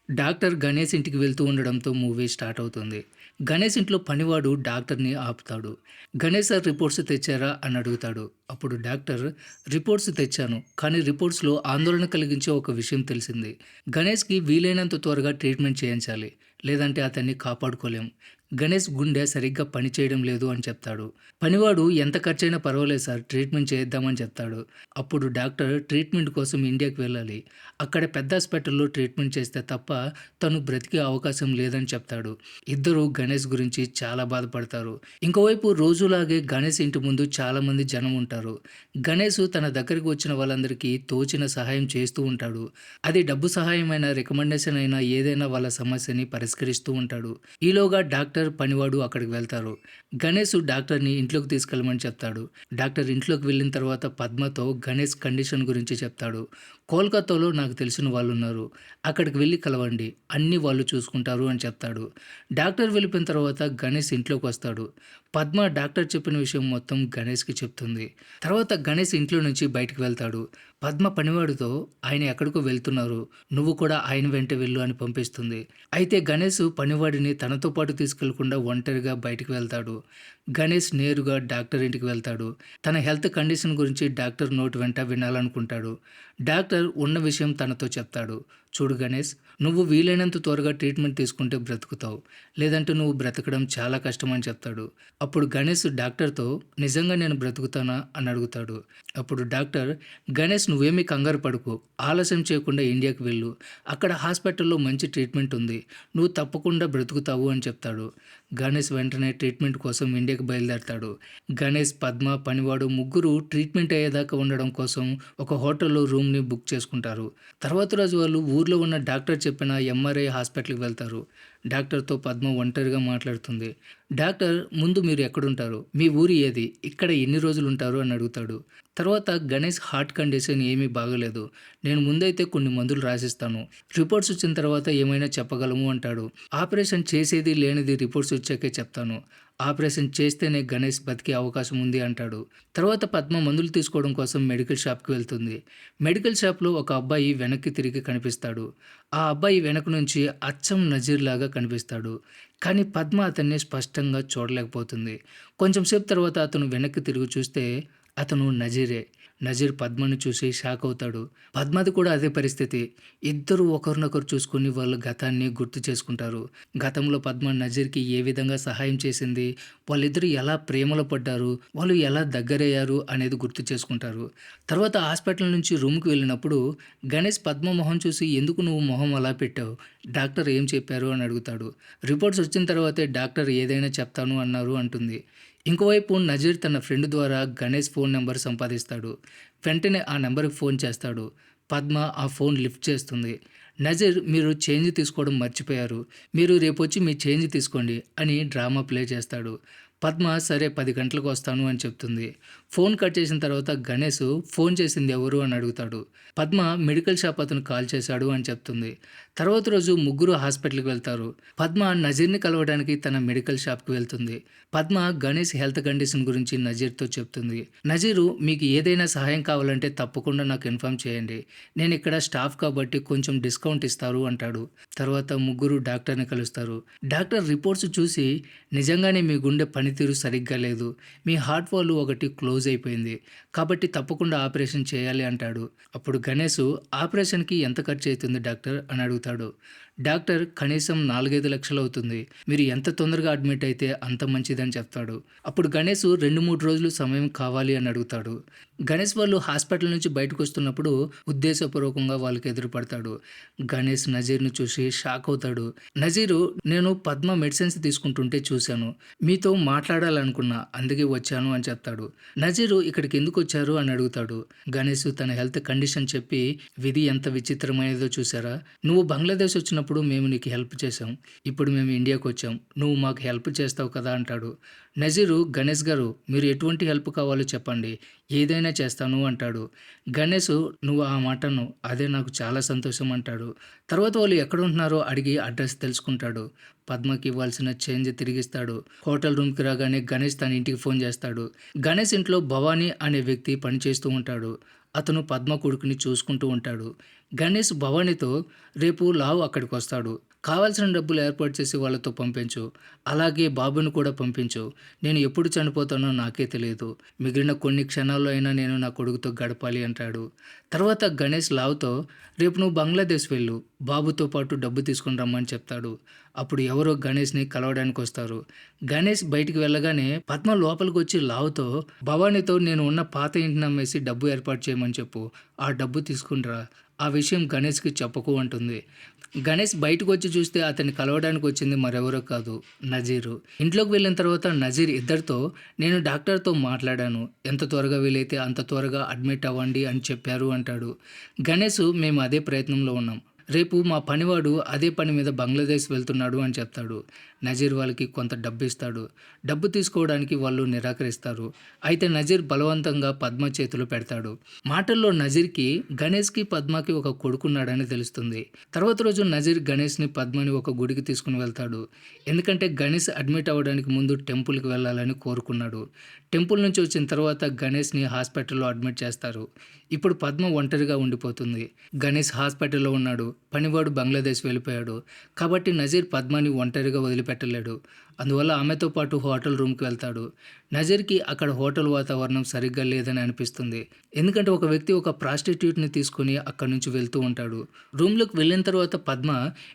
Doctor Ganesh ఇంటికి వెళ్తూ ఉండడంతో మూవీ స్టార్ట్ అవుతుంది. గణేష్ ఇంట్లో పనివాడు డాక్టర్‌ని ఆపుతాడు. "గణేష్ సార్ రిపోర్ట్స్ తెచ్చారా?" అని అడుగుతాడు. అప్పుడు డాక్టర్ "రిపోర్ట్స్ తెచ్చాను. కానీ రిపోర్ట్స్‌లో ఆందోళన కలిగించే ఒక విషయం తెలిసింది. గణేష్‌కి వీలైనంత త్వరగా ట్రీట్మెంట్ చేయించాలి. లేదంటే అతన్ని కాపాడుకోలేం. గణేష్ గుండె సరిగ్గా పనిచేయడం లేదు" అని చెప్తాడు. పనివాడు "ఎంత ఖర్చయినా పర్వాలేదు సార్, ట్రీట్మెంట్ చేయిద్దామని" చెప్తాడు. అప్పుడు డాక్టర్ ట్రీట్మెంట్ కోసం ఇండియాకి వెళ్ళాలి. అక్కడ పెద్ద హాస్పిటల్‌లో ట్రీట్మెంట్ చేస్తే తప్ప తను బ్రతికే అవకాశం లేదని చెప్తాడు. ఇద్దరూ గణేష్ గురించి చాలా బాధపడతారు. ఇంకోవైపు రోజులాగే గణేష్ ఇంటి ముందు చాలామంది జనం ఉంటారు. గణేష్ తన దగ్గరికి వచ్చిన వాళ్ళందరికీ తోచిన సహాయం చేస్తూ ఉంటాడు. అది డబ్బు సహాయమైనా, రికమెండేషన్ అయినా ఏదైనా వాళ్ళ సమస్యని పరిష్కరిస్తూ ఉంటాడు. ఈలోగా డాక్టర్, పనివాడు అక్కడికి వెళ్తారు. గణేష్ డాక్టర్‌ని ఇంట్లోకి తీసుకెళ్ళమని చెప్తాడు. డాక్టర్ ఇంట్లోకి వెళ్ళిన తర్వాత పద్మతో గణేష్ కండిషన్ గురించి చెప్తాడు. కోల్‌కత్తాలో నాకు తెలిసిన వాళ్ళున్నారు. అక్కడికి వెళ్లి కలవండి. అన్నీ వాళ్ళు చూసుకుంటారు అని చెప్తాడు. డాక్టర్ వెళ్ళిపోయిన తర్వాత గణేష్ ఇంట్లోకొస్తాడు. పద్మ డాక్టర్ చెప్పిన విషయం మొత్తం గణేష్‌కి చెప్తుంది. తర్వాత గణేష్ ఇంట్లో నుంచి బయటికి వెళ్తాడు. పద్మ పనివాడితో ఆయన ఎక్కడికో వెళ్తున్నారు. నువ్వు కూడా ఆయన వెంట వెళ్ళు అని పంపిస్తుంది. అయితే గణేష్ పనివాడిని తనతో పాటు తీసుకెళ్లకుండా ఒంటరిగా బయటికి వెళ్తాడు. గణేష్ నేరుగా డాక్టర్ ఇంటికి వెళ్తాడు. తన హెల్త్ కండిషన్ గురించి డాక్టర్ నోటి వెంట వినాలనుకుంటాడు. డాక్టర్ ఉన్న విషయం తనతో చెప్తాడు. చూడు గణేష్, నువ్వు వీలైనంత త్వరగా ట్రీట్మెంట్ తీసుకుంటే బ్రతుకుతావు. లేదంటే నువ్వు బ్రతకడం చాలా కష్టం అని చెప్తాడు. అప్పుడు గణేష్ డాక్టర్‌తో నిజంగా నేను బ్రతుకుతానా అని అడుగుతాడు. అప్పుడు డాక్టర్ గణేష్ నువ్వేమీ కంగారు పడకు. ఆలస్యం చేయకుండా ఇండియాకి వెళ్ళు. అక్కడ హాస్పిటల్‌లో మంచి ట్రీట్మెంట్ ఉంది. నువ్వు తప్పకుండా బ్రతుకుతావు అని చెప్తాడు. గణేష్ వెంటనే ట్రీట్మెంట్ కోసం ఇండియాకి బయలుదేరతాడు. గణేష్, పద్మ, పనివాడు ముగ్గురు ట్రీట్మెంట్ అయ్యేదాకా ఉండడం కోసం ఒక హోటల్‌లో రూమ్‌ని బుక్ చేసుకుంటారు. తర్వాత రోజు వాళ్ళు ఊర్లో ఉన్న డాక్టర్ చెప్పిన ఎంఆర్ఐ హాస్పిటల్‌కి వెళ్తారు. డాక్టర్‌తో పద్మ ఒంటరిగా మాట్లాడుతుంది. డాక్టర్ ముందు మీరు ఎక్కడుంటారు? మీ ఊరు ఏది? ఇక్కడ ఎన్ని రోజులుంటారు అని అడుగుతాడు. తర్వాత గణేష్ హార్ట్ కండిషన్ ఏమీ బాగోలేదు. నేను ముందైతే కొన్ని మందులు రాసిస్తాను. రిపోర్ట్స్ వచ్చిన తర్వాత ఏమైనా చెప్పగలము అంటాడు. ఆపరేషన్ చేసేది లేనిది రిపోర్ట్స్ వచ్చాకే చెప్తాను. ఆపరేషన్ చేస్తేనే గణేష్ బతికే అవకాశం ఉంది అంటాడు. తర్వాత పద్మ మందులు తీసుకోవడం కోసం మెడికల్ షాప్‌కి వెళ్తుంది. మెడికల్ షాప్‌లో ఒక అబ్బాయి వెనక్కి తిరిగి కనిపిస్తాడు. ఆ అబ్బాయి వెనక నుంచి అచ్చం నజీర్ లాగా కనిపిస్తాడు. కానీ పద్మ అతన్ని స్పష్టంగా చూడలేకపోతుంది. కొంచెం సేపు తర్వాత అతను వెనక్కి తిరిగి చూస్తే అతను నజీరే. నజీర్ పద్మని చూసి షాక్ అవుతాడు. పద్మది కూడా అదే పరిస్థితి. ఇద్దరూ ఒకరినొకరు చూసుకొని వాళ్ళ గతాన్ని గుర్తు చేసుకుంటారు. గతంలో పద్మ నజీర్‌కి ఏ విధంగా సహాయం చేసింది, వాళ్ళిద్దరూ ఎలా ప్రేమలో పడ్డారు, వాళ్ళు ఎలా దగ్గరయ్యారు అనేది గుర్తు చేసుకుంటారు. తర్వాత హాస్పిటల్ నుంచి రూమ్‌కి వెళ్ళినప్పుడు గణేష్ పద్మ మొహం చూసి ఎందుకు నువ్వు మొహం అలా పెట్టావు? డాక్టర్ ఏం చెప్పారు అని అడుగుతాడు. రిపోర్ట్స్ వచ్చిన తర్వాతే డాక్టర్ ఏదైనా చెప్తాను అన్నారు అంటుంది. ఇంకోవైపు నజీర్ తన ఫ్రెండ్ ద్వారా గణేష్ ఫోన్ నంబర్ సంపాదిస్తాడు. వెంటనే ఆ నంబర్‌కి ఫోన్ చేస్తాడు. పద్మ ఆ ఫోన్ లిఫ్ట్ చేస్తుంది. నజీర్ మీరు చేంజ్ తీసుకోవడం మర్చిపోయారు. మీరు రేపొచ్చి మీ చేంజ్ తీసుకోండి అని డ్రామా ప్లే చేస్తాడు. పద్మ సరే 10 గంటలకు వస్తాను అని చెప్తుంది. ఫోన్ కట్ చేసిన తర్వాత గణేష్ ఫోన్ చేసింది ఎవరు అని అడుగుతాడు. పద్మ మెడికల్ షాప్ అతను కాల్ చేశాడు అని చెప్తుంది. తర్వాత రోజు ముగ్గురు హాస్పిటల్‌కి వెళ్తారు. పద్మ నజీర్‌ని కలవడానికి తన మెడికల్ షాప్‌కి వెళ్తుంది. పద్మ గణేష్ హెల్త్ కండిషన్ గురించి నజీర్‌తో చెప్తుంది. నజీరు మీకు ఏదైనా సహాయం కావాలంటే తప్పకుండా నాకు ఇన్ఫార్మ్ చేయండి. నేను ఇక్కడ స్టాఫ్ కాబట్టి కొంచెం డిస్కౌంట్ ఇస్తారు అంటాడు. తర్వాత ముగ్గురు డాక్టర్‌ని కలుస్తారు. డాక్టర్ రిపోర్ట్స్ చూసి నిజంగానే మీ గుండె పనితీరు సరిగ్గా లేదు. మీ హార్ట్ వాల్వ్ ఒకటి క్లోజ్ అయిపోయింది. కాబట్టి తప్పకుండా ఆపరేషన్ చేయాలి అంటాడు. అప్పుడు గణేష్ ఆపరేషన్‌కి ఎంత ఖర్చు అవుతుంది డాక్టర్ అని అడుగుతాడు. డాక్టర్ కనీసం 4, 5 లక్షలు అవుతుంది. మీరు ఎంత తొందరగా అడ్మిట్ అయితే అంత మంచిదని చెప్తాడు. అప్పుడు గణేష్ 2, 3 రోజులు సమయం కావాలి అని అడుగుతాడు. గణేష్ వాళ్ళు హాస్పిటల్ నుంచి బయటకొస్తున్నప్పుడు ఉద్దేశపూర్వకంగా వాళ్ళకి ఎదురుపడతాడు. గణేష్ నజీర్‌ని చూసి షాక్ అవుతాడు. నజీరు నేను పద్మ మెడిసిన్స్ తీసుకుంటుంటే చూశాను. మీతో మాట్లాడాలనుకున్నా. అందుకే వచ్చాను అని చెప్తాడు. నజీరు ఇక్కడికి ఎందుకొచ్చారు అని అడుగుతాడు. గణేష్ తన హెల్త్ కండిషన్ చెప్పి విధి ఎంత విచిత్రమైనదో చూసారా? నువ్వు బంగ్లాదేశ్ వచ్చినప్పుడు మేము నీకు హెల్ప్ చేశాం. ఇప్పుడు మేము ఇండియాకొచ్చాం. నువ్వు మాకు హెల్ప్ చేస్తావు కదా అంటాడు. నజీరు గణేష్ గారు మీరు ఎటువంటి హెల్ప్ కావాలో చెప్పండి. ఏదైనా చేస్తాను అంటాడు. గణేష్ నువ్వు ఆ మాట అన్నావు. అదే నాకు చాలా సంతోషం అంటాడు. తర్వాత వాళ్ళు ఎక్కడుంటున్నారో అడిగి అడ్రస్ తెలుసుకుంటాడు. పద్మకి ఇవ్వాల్సిన చేంజ్ తిరిగిస్తాడు. హోటల్ రూమ్‌కి రాగానే గణేష్ తన ఇంటికి ఫోన్ చేస్తాడు. గణేష్ ఇంట్లో భవాని అనే వ్యక్తి పనిచేస్తూ ఉంటాడు. అతను పద్మ కొడుకుని చూసుకుంటూ ఉంటాడు. గణేష్ భవానీతో రేపు లావు అక్కడికొస్తాడు. కావాల్సిన డబ్బులు ఏర్పాటు చేసి వాళ్ళతో పంపించు. అలాగే బాబుని కూడా పంపించు. నేను ఎప్పుడు చనిపోతానో నాకే తెలియదు. మిగిలిన కొన్ని క్షణాల్లో అయినా నేను నా కొడుకుతో గడపాలి అంటాడు. తర్వాత గణేష్ లావుతో రేపు నువ్వు బంగ్లాదేశ్ వెళ్ళు. బాబుతో పాటు డబ్బు తీసుకొని రమ్మని చెప్తాడు. అప్పుడు ఎవరో గణేష్‌ని కలవడానికొస్తారు. గణేష్ బయటికి వెళ్ళగానే పద్మ లోపలికొచ్చి లావుతో భవానీతో నేను ఉన్న పాత ఇంటిని అమ్మేసి డబ్బు ఏర్పాటు చేయమని చెప్పు. ఆ డబ్బు తీసుకొని రా. ఆ విషయం గణేష్‌కి చెప్పకు అంటుంది. గణేష్ బయటకొచ్చి చూస్తే అతన్ని కలవడానికి వచ్చింది మరెవరో కాదు, నజీరు. ఇంట్లోకి వెళ్ళిన తర్వాత నజీర్ ఇద్దరితో నేను డాక్టర్‌తో మాట్లాడాను. ఎంత త్వరగా వీలైతే అంత త్వరగా అడ్మిట్ అవ్వండి అని చెప్పారు అంటాడు. గణేష్ మేము అదే ప్రయత్నంలో ఉన్నాం. రేపు మా పనివాడు అదే పని మీద బంగ్లాదేశ్ వెళ్తున్నాడు అని చెప్తాడు. నజీర్ వాళ్ళకి కొంత డబ్బు ఇస్తాడు. డబ్బు తీసుకోవడానికి వాళ్ళు నిరాకరిస్తారు. అయితే నజీర్ బలవంతంగా పద్మ చేతిలో పెడతాడు. మాటల్లో నజీర్‌కి గణేష్‌కి, పద్మకి ఒక కొడుకున్నాడని తెలుస్తుంది. తర్వాత రోజు నజీర్ గణేష్‌ని, పద్మని ఒక గుడికి తీసుకుని వెళ్తాడు. ఎందుకంటే గణేష్ అడ్మిట్ అవ్వడానికి ముందు టెంపుల్‌కి వెళ్ళాలని కోరుకున్నాడు. టెంపుల్ నుంచి వచ్చిన తర్వాత గణేష్‌ని హాస్పిటల్‌లో అడ్మిట్ చేస్తారు. ఇప్పుడు పద్మ ఒంటరిగా ఉండిపోతుంది. గణేష్ హాస్పిటల్‌లో ఉన్నాడు. పనివాడు బంగ్లాదేశ్ వెళ్ళిపోయాడు. కాబట్టి నజీర్ పద్మని ఒంటరిగా వదిలిపెట్టలేడు. అందువల్ల ఆమెతో పాటు హోటల్ రూమ్‌కి వెళ్తాడు. నజీర్‌కి అక్కడ హోటల్ వాతావరణం సరిగ్గా లేదని అనిపిస్తుంది. ఎందుకంటే ఒక వ్యక్తి ఒక ప్రాస్టిట్యూట్‌ని తీసుకొని అక్కడి నుంచి వెళ్తూ ఉంటాడు. రూమ్‌లోకి వెళ్ళిన తర్వాత పద్మ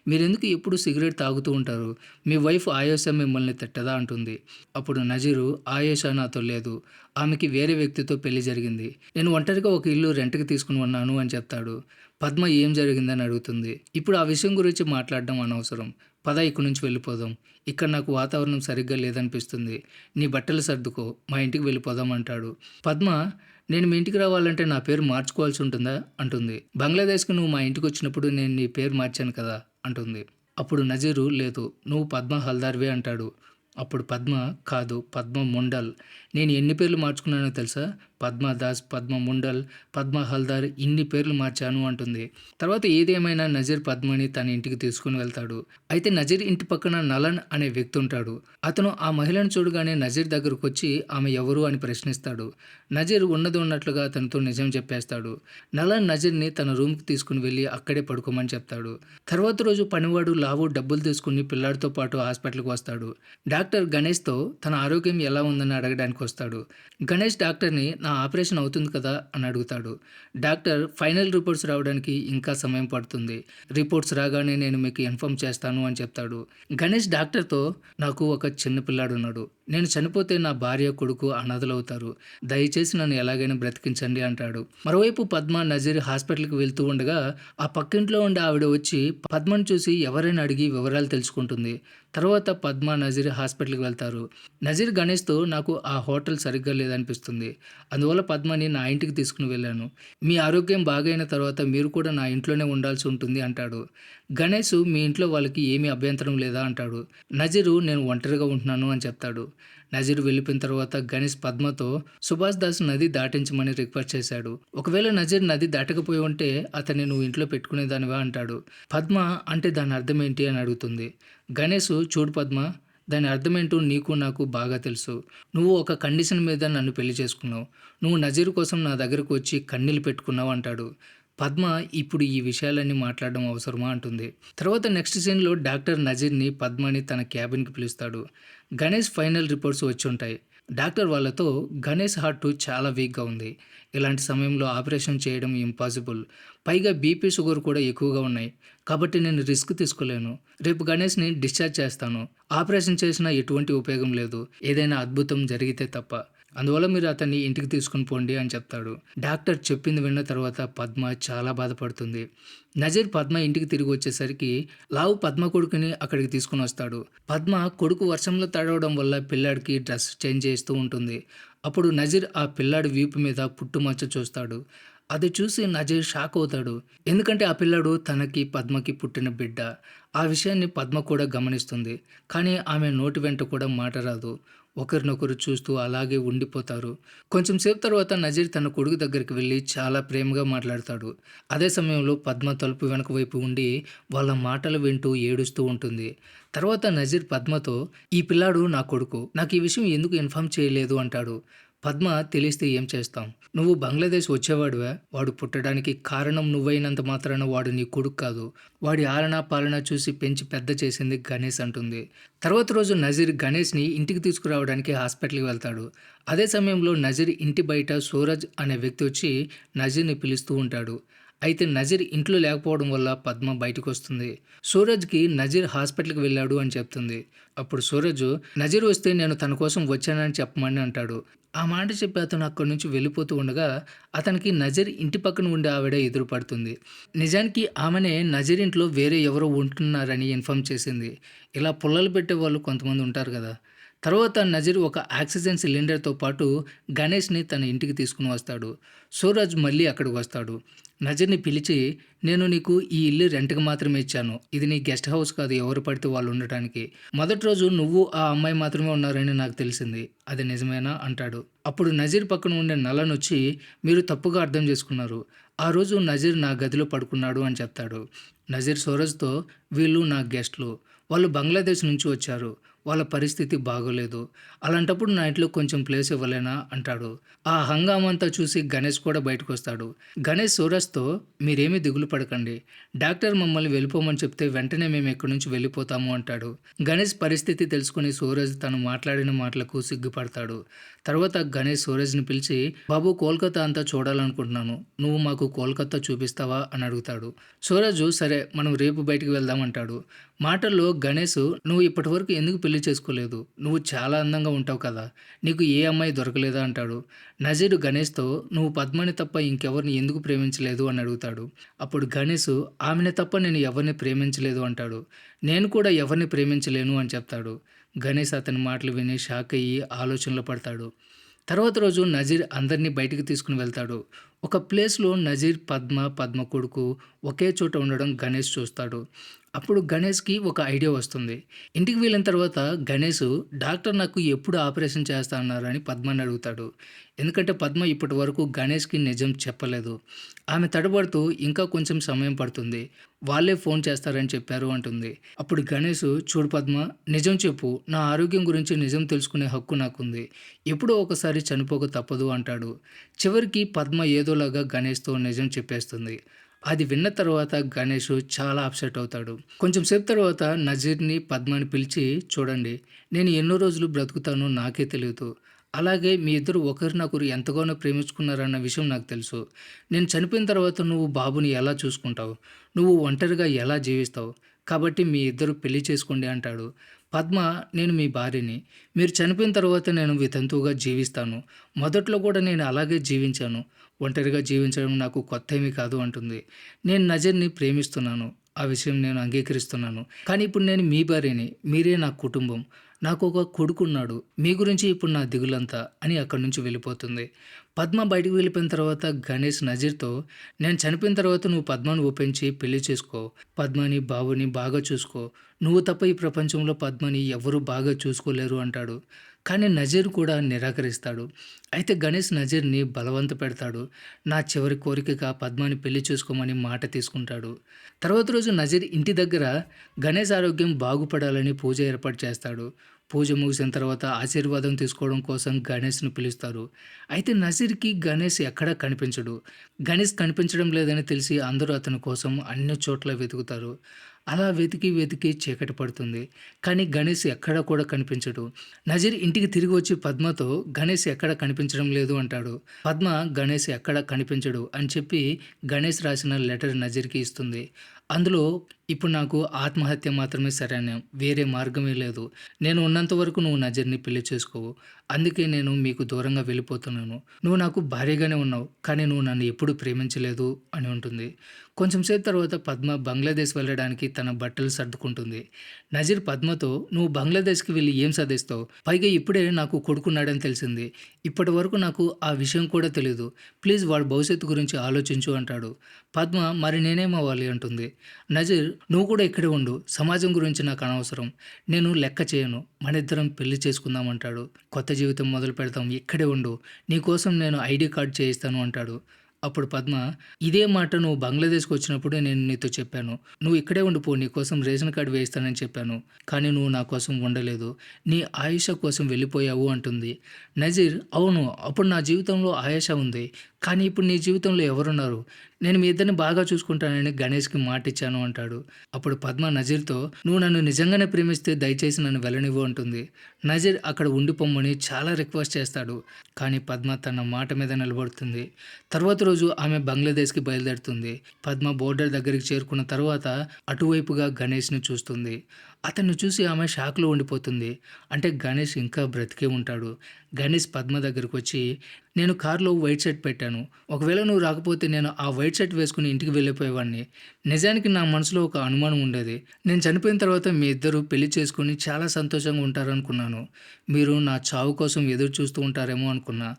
మీరెందుకు ఎప్పుడు సిగరెట్ తాగుతూ ఉంటారు? మీ వైఫ్ ఆయేషా మిమ్మల్ని తిట్టదా అంటుంది. అప్పుడు నజీరు ఆయేషా నాతో లేదు. ఆమెకి వేరే వ్యక్తితో పెళ్లి జరిగింది. నేను ఒంటరిగా ఒక ఇల్లు రెంట్‌కి తీసుకొని ఉన్నాను అని చెప్తాడు. పద్మ ఏం జరిగిందని అడుగుతుంది. ఇప్పుడు ఆ విషయం గురించి మాట్లాడడం అనవసరం. పద ఇక్కడి నుంచి వెళ్ళిపోదాం. ఇక్కడ నాకు వాతావరణం సరిగ్గా లేదనిపిస్తుంది. నీ బట్టలు సర్దుకో. మా ఇంటికి వెళ్ళిపోదాం అంటాడు. పద్మ నేను మీ ఇంటికి రావాలంటే నా పేరు మార్చుకోవాల్సి ఉంటుందా అంటుంది. బంగ్లాదేశ్‌కి నువ్వు మా ఇంటికి వచ్చినప్పుడు నేను నీ పేరు మార్చాను కదా అంటుంది. అప్పుడు నజీరు లేదు నువ్వు పద్మ హల్దార్‌వే అంటాడు. అప్పుడు పద్మ కాదు పద్మ ముండల్. నేను ఎన్ని పేర్లు మార్చుకున్నానో తెలుసా? పద్మదాస్, పద్మ ముండల్, పద్మ హల్దార్ ఇన్ని పేర్లు మార్చాను అంటుంది. తర్వాత ఏదేమైనా నజీర్ పద్మని తన ఇంటికి తీసుకుని వెళ్తాడు. అయితే నజీర్ ఇంటి పక్కన నలన్ అనే వ్యక్తి ఉంటాడు. అతను ఆ మహిళను చూడగానే నజీర్ దగ్గరకు వచ్చి ఆమె ఎవరు అని ప్రశ్నిస్తాడు. నజీర్ ఉన్నది ఉన్నట్లుగా అతనితో నిజం చెప్పేస్తాడు. నలన్ నజీర్‌ని తన రూమ్‌కి తీసుకుని వెళ్ళి అక్కడే పడుకోమని చెప్తాడు. తర్వాత రోజు పనివాడు లావు డబ్బులు తీసుకుని పిల్లాడితో పాటు హాస్పిటల్‌కి వస్తాడు. డాక్టర్ గణేష్‌తో తన ఆరోగ్యం ఎలా ఉందని అడగడానికి వస్తాడు. గణేష్ డాక్టర్‌ని నా ఆపరేషన్ అవుతుంది కదా అని అడుగుతాడు. డాక్టర్ ఫైనల్ రిపోర్ట్స్ రావడానికి ఇంకా సమయం పడుతుంది. రిపోర్ట్స్ రాగానే నేను మీకు ఇన్ఫార్మ్ చేస్తాను అని చెప్తాడు. గణేష్ డాక్టర్‌తో నాకు ఒక చిన్న పిల్లాడున్నాడు. నేను చనిపోతే నా భార్య, కొడుకు అనాథలవుతారు. దయచేసి నన్ను ఎలాగైనా బ్రతికించండి అంటాడు. మరోవైపు పద్మ, నజీర్ హాస్పిటల్‌కి వెళ్తూ ఉండగా ఆ పక్కింట్లో ఉండే ఆవిడ వచ్చి పద్మను చూసి ఎవరైనా అడిగి వివరాలు తెలుసుకుంటుంది. తర్వాత పద్మ, నజీర్ హాస్పిటల్‌కి వెళ్తారు. నజీర్ గణేష్‌తో నాకు ఆ హోటల్ సరిగ్గా లేదనిపిస్తుంది. అందువల్ల పద్మని నా ఇంటికి తీసుకుని వెళ్ళాను. మీ ఆరోగ్యం బాగైన తర్వాత మీరు కూడా నా ఇంట్లోనే ఉండాల్సి ఉంటుంది అంటాడు. గణేష్ మీ ఇంట్లో వాళ్ళకి ఏమీ అభ్యంతరం లేదా అంటాడు. నజీరు నేను ఒంటరిగా ఉంటున్నాను అని చెప్తాడు. నజీర్ వెళ్ళిపోయిన తర్వాత గణేష్ పద్మతో సుభాష్ దాస్ నది దాటించమని రిక్వెస్ట్ చేశాడు. ఒకవేళ నజీర్ నది దాటకపోయి ఉంటే అతన్ని నువ్వు ఇంట్లో పెట్టుకునేదానివా అంటాడు. పద్మ అంటే దాని అర్థం ఏంటి అని అడుగుతుంది. గణేష్ చూడు పద్మ దాని అర్థమేంటో నీకు నాకు బాగా తెలుసు. నువ్వు ఒక కండిషన్ మీద నన్ను పెళ్లి చేసుకున్నావు. నువ్వు నజీర్ కోసం నా దగ్గరకు వచ్చి కన్నీళ్ళు పెట్టుకున్నావు అంటాడు. పద్మ ఇప్పుడు ఈ విషయాలన్నీ మాట్లాడడం అవసరమా అంటుంది. తర్వాత నెక్స్ట్ సీన్‌లో డాక్టర్ నజీర్‌ని, పద్మని తన క్యాబిన్‌కి పిలుస్తాడు. గణేష్ ఫైనల్ రిపోర్ట్స్ వచ్చుంటాయి. డాక్టర్ వాళ్ళతో గణేష్ హార్ట్ చాలా వీక్‌గా ఉంది. ఇలాంటి సమయంలో ఆపరేషన్ చేయడం ఇంపాసిబుల్. పైగా బీపీ, షుగర్ కూడా ఎక్కువగా ఉన్నాయి. కాబట్టి నేను రిస్క్ తీసుకోలేను. రేపు గణేష్‌ని డిశ్చార్జ్ చేస్తాను. ఆపరేషన్ చేసినా ఎటువంటి ఉపయోగం లేదు. ఏదైనా అద్భుతం జరిగితే తప్ప. అందువల్ల మీరు అతన్ని ఇంటికి తీసుకొని పోండి అని చెప్తాడు. డాక్టర్ చెప్పింది విన్న తర్వాత పద్మ చాలా బాధపడుతుంది. నజీర్ పద్మ ఇంటికి తిరిగి వచ్చేసరికి లావు పద్మ కొడుకుని అక్కడికి తీసుకుని వస్తాడు. పద్మ కొడుకు వర్షంలో తడవడం వల్ల పిల్లాడికి డ్రెస్ చేంజ్ చేస్తూ ఉంటుంది. అప్పుడు నజీర్ ఆ పిల్లాడి వీపు మీద పుట్టుమచ్చ చూస్తాడు. అది చూసి నజీర్ షాక్ అవుతాడు. ఎందుకంటే ఆ పిల్లాడు తనకి, పద్మకి పుట్టిన బిడ్డ. ఆ విషయాన్ని పద్మ కూడా గమనిస్తుంది. కానీ ఆమె నోటి వెంట కూడా మాట రాదు. ఒకరినొకరు చూస్తూ అలాగే ఉండిపోతారు. కొంచెం సేపు తర్వాత నజీర్ తన కొడుకు దగ్గరికి వెళ్ళి చాలా ప్రేమగా మాట్లాడతాడు. అదే సమయంలో పద్మ తలుపు వెనక వైపు ఉండి వాళ్ళ మాటలు వింటూ ఏడుస్తూ ఉంటుంది. తర్వాత నజీర్ పద్మతో ఈ పిల్లాడు నా కొడుకు. నాకు ఈ విషయం ఎందుకు ఇన్ఫార్మ్ చేయలేదు అంటాడు. పద్మ తెలిస్తే ఏం చేస్తాం? నువ్వు బంగ్లాదేశ్ వచ్చేవాడివా? వాడు పుట్టడానికి కారణం నువ్వైనంత మాత్రాన వాడు నీ కొడుకు కాదు. వాడి ఆలనా పాలనా చూసి పెంచి పెద్ద చేసింది గణేష్ అంటుంది. తర్వాత రోజు నజీర్ గణేష్‌ని ఇంటికి తీసుకురావడానికి హాస్పిటల్‌కి వెళ్తాడు. అదే సమయంలో నజీర్ ఇంటి బయట సూరజ్ అనే వ్యక్తి వచ్చి నజీర్‌ని పిలుస్తూ ఉంటాడు. అయితే నజీర్ ఇంట్లో లేకపోవడం వల్ల పద్మ బయటకొస్తుంది. సూరజ్‌కి నజీర్ హాస్పిటల్‌కి వెళ్ళాడు అని చెప్తుంది. అప్పుడు సూరజ్ నజీర్ వస్తే నేను తన కోసం వచ్చానని చెప్పమని అంటాడు. ఆ మాట చెప్పి అతను అక్కడి నుంచి వెళ్ళిపోతూ ఉండగా అతనికి నజీర్ ఇంటి పక్కన ఉండే ఆవిడ ఎదురుపడుతుంది. నిజానికి ఆమెనే నజీర్ ఇంట్లో వేరే ఎవరో ఉంటున్నారని ఇన్ఫార్మ్ చేసింది. ఇలా పుల్లలు పెట్టేవాళ్ళు కొంతమంది ఉంటారు కదా! తర్వాత నజీర్ ఒక ఆక్సిజన్ సిలిండర్‌తో పాటు గణేష్‌ని తన ఇంటికి తీసుకొని వస్తాడు. సూరజ్ మళ్ళీ అక్కడికి వస్తాడు. నజీర్‌ని పిలిచి, "నేను నీకు ఈ ఇల్లు రెంట్‌కి మాత్రమే ఇచ్చాను. ఇది నీ గెస్ట్ హౌస్ కాదు ఎవరు పడితే వాళ్ళు ఉండటానికి. మొదటి రోజు నువ్వు ఆ అమ్మాయి మాత్రమే ఉన్నారని నాకు తెలిసింది. అది నిజమేనా?" అంటాడు. అప్పుడు నజీర్ పక్కన ఉండే నలన్ వచ్చి, "మీరు తప్పుగా అర్థం చేసుకున్నారు. ఆ రోజు నజీర్ నా గదిలో పడుకున్నాడు" అని చెప్తాడు. నజీర్ సూరజ్‌తో, "వీళ్ళు నా గెస్ట్‌లు. వాళ్ళు బంగ్లాదేశ్ నుంచి వచ్చారు. వాళ్ళ పరిస్థితి బాగోలేదు. అలాంటప్పుడు నా ఇంట్లో కొంచెం ప్లేస్ ఇవ్వలేనా?" అంటాడు. ఆ హంగామంతా చూసి గణేష్ కూడా బయటకొస్తాడు. గణేష్ సూరజ్‌తో, "మీరేమీ దిగులు పడకండి. డాక్టర్ మమ్మల్ని వెళ్ళిపోమని చెప్తే వెంటనే మేము ఇక్కడి నుంచి వెళ్ళిపోతాము" అంటాడు. గణేష్ పరిస్థితి తెలుసుకుని సూరజ్ తను మాట్లాడిన మాటలకు సిగ్గుపడతాడు. తర్వాత గణేష్ సూరజ్‌ని పిలిచి, "బాబు కోల్కతా అంతా చూడాలనుకుంటున్నాను. నువ్వు మాకు కోల్కతా చూపిస్తావా?" అని అడుగుతాడు. సూరజ్, "సరే మనం రేపు బయటికి వెళ్దాం" అంటాడు. మాటల్లో గణేష్, "నువ్వు ఇప్పటివరకు ఎందుకు పెళ్లి చేసుకోలేదు? నువ్వు చాలా అందంగా ఉంటావు కదా! నీకు ఏ అమ్మాయి దొరకలేదా?" అంటాడు. నజీర్ గణేష్‌తో, "నువ్వు పద్మని తప్ప ఇంకెవరిని ఎందుకు ప్రేమించలేదు?" అని అడుగుతాడు. అప్పుడు గణేష్, "ఆమెని తప్ప నేను ఎవరిని ప్రేమించలేదు" అంటాడు. "నేను కూడా ఎవరిని ప్రేమించలేను" అని చెప్తాడు. గణేష్ అతని మాటలు విని షాక్ అయ్యి ఆలోచనలో పడతాడు. తర్వాత రోజు నజీర్ అందరినీ బయటికి తీసుకుని వెళ్తాడు. ఒక ప్లేస్‌లో నజీర్, పద్మ కొడుకు ఒకే చోట ఉండడం గణేష్ చూస్తాడు. అప్పుడు గణేష్‌కి ఒక ఐడియా వస్తుంది. ఇంటికి వెళ్ళిన తర్వాత గణేష్, "డాక్టర్ నాకు ఎప్పుడు ఆపరేషన్ చేస్తా అన్నారు" అని పద్మని అడుగుతాడు. ఎందుకంటే పద్మ ఇప్పటివరకు గణేష్‌కి నిజం చెప్పలేదు. ఆమె తడబడుతూ, "ఇంకా కొంచెం సమయం పడుతుంది. వాళ్ళే ఫోన్ చేస్తారని చెప్పారు" అంటుంది. అప్పుడు గణేష్, "చూడు పద్మ, నిజం చెప్పు. నా ఆరోగ్యం గురించి నిజం తెలుసుకునే హక్కు నాకుంది. ఎప్పుడో ఒకసారి చనిపోక తప్పదు" అంటాడు. చివరికి పద్మ ఏదోలాగా గణేష్‌తో నిజం చెప్పేస్తుంది. అది విన్న తర్వాత గణేష్ చాలా అప్సెట్ అవుతాడు. కొంచెం సేపు తర్వాత నజీర్‌ని, పద్మని పిలిచి, "చూడండి, నేను ఎన్నో రోజులు బ్రతుకుతానో నాకే తెలీదు. అలాగే మీ ఇద్దరు ఒకరినొకరు ఎంతగానో ప్రేమించుకున్నారన్న విషయం నాకు తెలుసు. నేను చనిపోయిన తర్వాత నువ్వు బాబుని ఎలా చూసుకుంటావు? నువ్వు ఒంటరిగా ఎలా జీవిస్తావు? కాబట్టి మీ ఇద్దరు పెళ్లి చేసుకోండి" అంటాడు. పద్మ, "నేను మీ భార్యని. మీరు చనిపోయిన తర్వాత నేను వితంతువుగా జీవిస్తాను. మొదట్లో కూడా నేను అలాగే జీవించాను. ఒంటరిగా జీవించడం నాకు కొత్తేమీ కాదు" అంటుంది. "నేను నజర్‌ని ప్రేమిస్తున్నాను. ఆ విషయం నేను అంగీకరిస్తున్నాను. కానీ ఇప్పుడు నేను మీ భార్యని. మీరే నా కుటుంబం. నాకొక కొడుకున్నాడు. మీ గురించి ఇప్పుడు నా దిగులంతా" అని అక్కడి నుంచి వెళ్ళిపోతుంది. పద్మ బయటికి వెళ్ళిపోయిన తర్వాత గణేష్ నజీర్‌తో, "నేను చనిపోయిన తర్వాత నువ్వు పద్మను ఒప్పించి పెళ్లి చేసుకో. పద్మని, బాబుని బాగా చూసుకో. నువ్వు తప్ప ఈ ప్రపంచంలో పద్మని ఎవ్వరూ బాగా చూసుకోలేరు" అంటాడు. కానీ నజీర్ కూడా నిరాకరిస్తాడు. అయితే గణేష్ నజీర్‌ని బలవంత పెడతాడు. నా చివరి కోరికగా పద్మని పెళ్లి చేసుకోమని మాట తీసుకుంటాడు. తర్వాత రోజు నజీర్ ఇంటి దగ్గర గణేష్ ఆరోగ్యం బాగుపడాలని పూజ ఏర్పాటు చేస్తాడు. పూజ ముగిసిన తర్వాత ఆశీర్వాదం తీసుకోవడం కోసం గణేష్‌ని పిలుస్తారు. అయితే నజీర్‌కి గణేష్ ఎక్కడా కనిపించడు. గణేష్ కనిపించడం లేదని తెలిసి అందరూ అతని కోసం అన్ని చోట్ల వెతుకుతారు. అలా వెతికి వెతికి చీకటి పడుతుంది. కానీ గణేష్ ఎక్కడా కూడా కనిపించడు. నజీర్ ఇంటికి తిరిగి వచ్చి పద్మతో, "గణేష్ ఎక్కడ కనిపించడం లేదు" అంటాడు. పద్మ, "గణేష్ ఎక్కడా కనిపించడు" అని చెప్పి గణేష్ రాసిన లెటర్ నజీర్‌కి ఇస్తుంది. అందులో, "ఇప్పుడు నాకు ఆత్మహత్య మాత్రమే శరణ్యం. వేరే మార్గమే లేదు. నేను ఉన్నంత వరకు నువ్వు నజీర్‌ని పెళ్లి చేసుకోవు. అందుకే నేను మీకు దూరంగా వెళ్ళిపోతున్నాను. నువ్వు నాకు భార్యగానే ఉన్నావు. కానీ నువ్వు నన్ను ఎప్పుడూ ప్రేమించలేదు" అని ఉంటుంది. కొంచెం సేపు తర్వాత పద్మ బంగ్లాదేశ్ వెళ్ళడానికి తన బట్టలు సర్దుకుంటుంది. నజీర్ పద్మతో, "నువ్వు బంగ్లాదేశ్‌కి వెళ్ళి ఏం సాధిస్తావు? పైగా ఇప్పుడే నాకు కొడుకున్నాడని తెలిసింది. ఇప్పటి వరకు నాకు ఆ విషయం కూడా తెలీదు. ప్లీజ్ వాడి భవిష్యత్తు గురించి ఆలోచించు" అంటాడు. పద్మ, "మరి నేనేమవ్వాలి" అంటుంది. నజీర్, "నువ్వు కూడా ఇక్కడే ఉండు. సమాజం గురించి నాకు అనవసరం. నేను లెక్క చేయను. మనిద్దరం పెళ్లి చేసుకుందాం" అంటాడు. "కొత్త జీవితం మొదలు పెడదాం. ఇక్కడే ఉండు. నీకోసం నేను ఐడీ కార్డ్ చేయిస్తాను" అంటాడు. అప్పుడు పద్మ, "ఇదే మాట నువ్వు బంగ్లాదేశ్‌కి వచ్చినప్పుడే నేను నీతో చెప్పాను. నువ్వు ఇక్కడే ఉండిపో, నీకోసం రేషన్ కార్డ్ వేయిస్తానని చెప్పాను. కానీ నువ్వు నా కోసం ఉండలేదు. నీ ఆయేషా కోసం వెళ్ళిపోయావు" అంటుంది. నజీర్, "అవును, అప్పుడు నా జీవితంలో ఆయేషా ఉంది. కానీ ఇప్పుడు నీ జీవితంలో ఎవరున్నారు? నేను మీ ఇద్దరిని బాగా చూసుకుంటానని గణేష్‌కి మాటిచ్చాను" అంటాడు. అప్పుడు పద్మ నజీర్‌తో, "నువ్వు నన్ను నిజంగానే ప్రేమిస్తే దయచేసి నన్ను వెళ్ళనివ్వు" అంటుంది. నజీర్ అక్కడ ఉండిపొమ్మని చాలా రిక్వెస్ట్ చేస్తాడు. కానీ పద్మ తన మాట మీద నిలబడుతుంది. తర్వాత రోజు ఆమె బంగ్లాదేశ్‌కి బయలుదేరుతుంది. పద్మ బోర్డర్ దగ్గరికి చేరుకున్న తర్వాత అటువైపుగా గణేష్‌ని చూస్తుంది. అతన్ని చూసి ఆమె షాక్‌లో ఉండిపోతుంది. అంటే గణేష్ ఇంకా బ్రతికే ఉంటాడు. గణేష్ పద్మ దగ్గరకొచ్చి, "నేను కార్‌లో వైట్ షర్ట్ పెట్టాను. ఒకవేళ నువ్వు రాకపోతే నేను ఆ వైట్ షర్ట్ వేసుకొని ఇంటికి వెళ్ళిపోయేవాడిని. నిజానికి నా మనసులో ఒక అనుమానం ఉండేది. నేను చనిపోయిన తర్వాత మీ ఇద్దరు పెళ్లి చేసుకొని చాలా సంతోషంగా ఉంటారనుకున్నాను. మీరు నా చావు కోసం ఎదురు చూస్తూ ఉంటారేమో అనుకున్నా.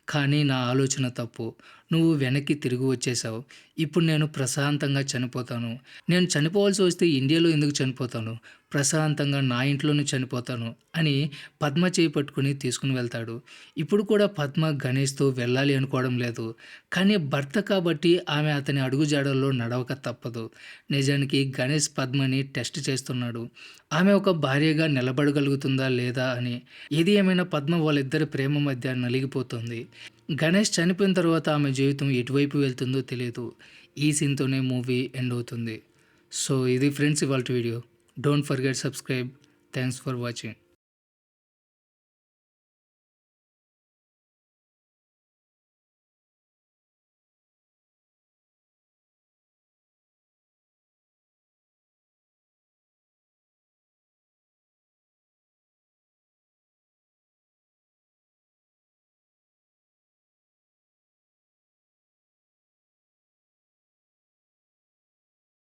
కానీ నా ఆలోచన తప్పు. నువ్వు వెనక్కి తిరిగి వచ్చేసావు. ఇప్పుడు నేను ప్రశాంతంగా చనిపోతాను. నేను చనిపోవాల్సి వస్తే ఇండియాలో ఎందుకు చనిపోతాను? ప్రశాంతంగా నా ఇంట్లోనే చనిపోతాను" అని పద్మ చేయి పట్టుకుని తీసుకుని వెళ్తాడు. ఇప్పుడు కూడా పద్మ గణేష్‌తో వెళ్ళాలి అనుకోవడం లేదు. కానీ భర్త కాబట్టి ఆమె అతని అడుగుజాడల్లో నడవక తప్పదు. నిజానికి గణేష్ పద్మని టెస్ట్ చేస్తున్నాడు. ఆమె ఒక భార్యగా నిలబడగలుగుతుందా లేదా అని. ఏది ఏమైనా పద్మ వాళ్ళిద్దరి ప్రేమ మధ్య నలిగిపోతుంది. గణేష్ చనిపోయిన తర్వాత ఆమె జీవితం ఎటువైపు వెళ్తుందో తెలీదు. ఈ సీన్‌తోనే మూవీ ఎండ్ అవుతుంది. సో, ఇది ఫ్రెండ్స్ ఇవాల్టి video. Don't forget subscribe. Thanks for watching.